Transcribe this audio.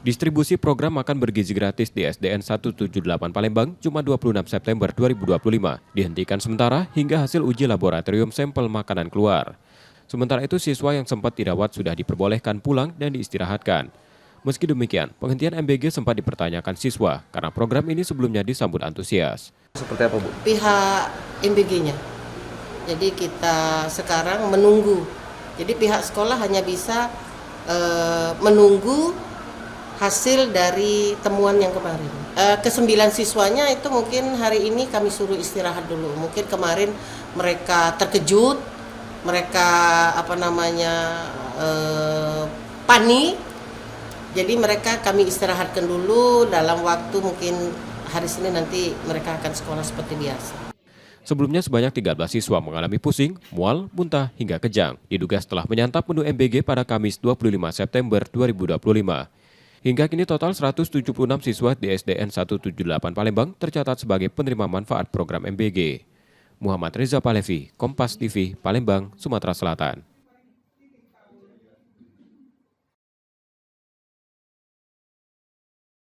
Distribusi program makan bergizi gratis di SDN 178 Palembang Jumat 26 September 2025 dihentikan sementara hingga hasil uji laboratorium sampel makanan keluar. Sementara itu siswa yang sempat dirawat sudah diperbolehkan pulang dan diistirahatkan. Meski demikian, penghentian MBG sempat dipertanyakan siswa karena program ini sebelumnya disambut antusias. Seperti apa, Bu? Pihak MBG-nya. Jadi kita sekarang menunggu. Jadi pihak sekolah hanya bisa menunggu hasil dari temuan yang kemarin. Ke-9 siswanya itu mungkin hari ini kami suruh istirahat dulu. Mungkin kemarin mereka terkejut, mereka panik. Jadi mereka kami istirahatkan dulu, dalam waktu mungkin hari Senin nanti mereka akan sekolah seperti biasa. Sebelumnya sebanyak 13 siswa mengalami pusing, mual, muntah, hingga kejang. Diduga setelah menyantap menu MBG pada Kamis 25 September 2025. Hingga kini total 176 siswa di SDN 178 Palembang tercatat sebagai penerima manfaat program MBG. Muhammad Reza Palevi, Kompas TV, Palembang, Sumatera Selatan.